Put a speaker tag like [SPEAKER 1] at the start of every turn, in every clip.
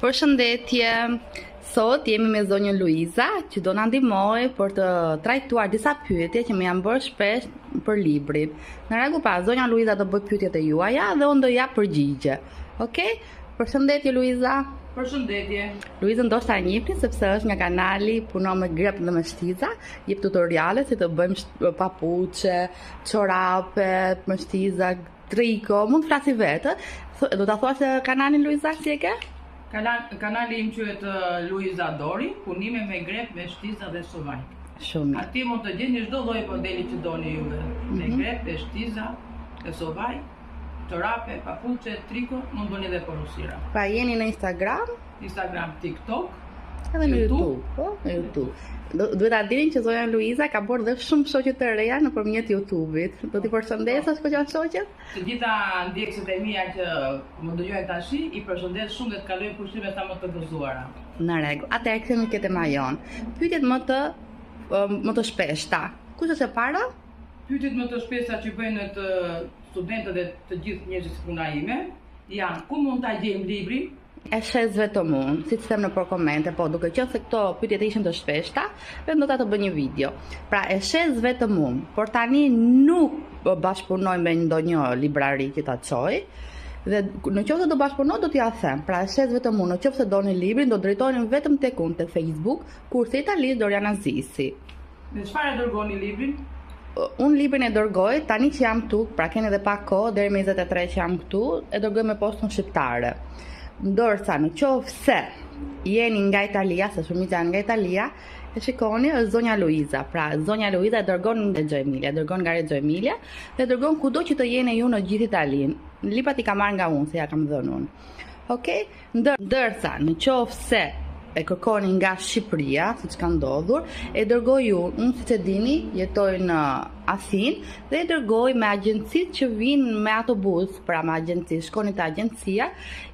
[SPEAKER 1] Përshëndetje, sot jemi me zonjën Luiza që do na ndihmoj për të trajtuar disa pyetje që më janë bërë shpesh për librin. Në rregull, pra zonja Luiza do bëj pyetjet e juaja dhe unë do jap përgjigje. Okej? Përshëndetje Luiza.
[SPEAKER 2] Përshëndetje.
[SPEAKER 1] Luiza ndoshta e njihni sepse është nga kanali punon me grep dhe me shtiza, jep tutoriale si të bëjmë papuçe, çorape, me shtiza, triko, mund të flasi vetë. Do ta thuash kanalin Luiza si e ke?
[SPEAKER 2] Kanali im quhet Luiza Dori, punime me grep, me shtiza dhe sovaj.
[SPEAKER 1] Shumë mirë.
[SPEAKER 2] Aty mund të gjeni çdo lloj modeli që doni juve. Me grep, me shtiza, me sovaj, çorape, papuçe, triko, mund bëni edhe porosira.
[SPEAKER 1] Pra jeni në Instagram,
[SPEAKER 2] TikTok,
[SPEAKER 1] edhe në YouTube, po, në YouTube. Duhet ta dini që zonja Luiza ka bërë dhe shumë shoqe të reja nëpërmjet YouTube-it. Do t'i përshëndesësh po janë shoqet?
[SPEAKER 2] Të gjitha ndjekësit e mia që më dëgjojnë tash, i përshëndes shumë dhe të kalojnë pushime sa më të gëzuara.
[SPEAKER 1] Në rregull. Atëherë kthehemi ke tema jon. Pyetjet më të shpeshta. Kush është e para?
[SPEAKER 2] Pyetjet më të shpeshta që bëjnë të studentët dhe të gjithë njerëzit si puna ime janë: ku mund ta gjejmë librin?
[SPEAKER 1] E shes vetëm unë, si të them në për komente, po duke qenë se këto pyetjet ishin të shpeshta, do ta të bëj një video. Pra e shes vetëm unë, por tani nuk bashkëpunoj me ndonjë librari që ta çoj. Dhe në qoftë se do bashkëpunoj do t'ja them. Pra e shes vetëm unë, në qoftë se doni librin, do drejtoheni vetëm tek unë te Facebook, kurse Italisht Doriana Zisi.
[SPEAKER 2] Me çfarë dërgoni librin?
[SPEAKER 1] Unë librin e dërgoj, tani që jam këtu, pra keni edhe pak kohë, deri me 23 që jam këtu, e dërgoj me postën shqiptare. Ndërsa në qoftë se jeni nga Italia, se shumica janë nga Italia, e shikoni është zonja Luiza. Pra zonja Luiza e dërgon nga Reggio Emilia, dërgon nga Reggio Emilia dhe dërgon kudo që të jeni ju në gjithë Italinë. Librat i kam marrë nga unë, se ja kam dhënë unë. Okej? Ndërsa në qoftë se e kërkoni nga Shqipëria, siç ka ndodhur, e dërgoj unë siç e dini, jetoj në Athinë dhe e dërgoj me agjencitë që vinë me autobus, pra me agjenci, shkoni te agjencia,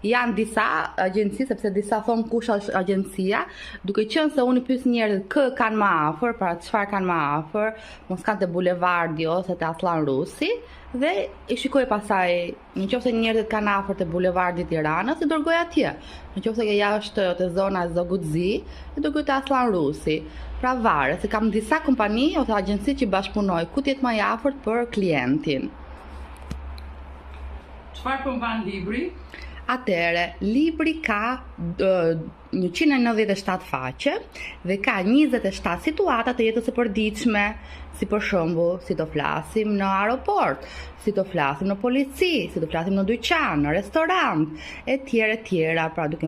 [SPEAKER 1] janë disa agjenci, sepse disa thon kush është agjencia, duke qenë se unë i pyes njerëzit kë kanë më afër, pra çfarë kanë më afër, mos kanë te bulevardi ose te Aslan Rusi, dhe i shikoj pasaj, nëse njerëzit kanë afër te bulevardi i Tiranës, i dërgoj atje. Nëse ke jashtë te zona Zogudzi, i dërgoj te Aslan Rusi. Pra varet, se kam disa kompani ose agjenci që bashkëpunoj, ku t'jetë më i afërt për klientin.
[SPEAKER 2] Çfarë përmban libri?
[SPEAKER 1] Atëre, libri ka 197 faqe dhe ka 27 situata të jetës së përditshme, si për shembull, si të flasim në aeroport, si të flasim në polici, si të flasim në dyqan, në restorant, etj, pra duke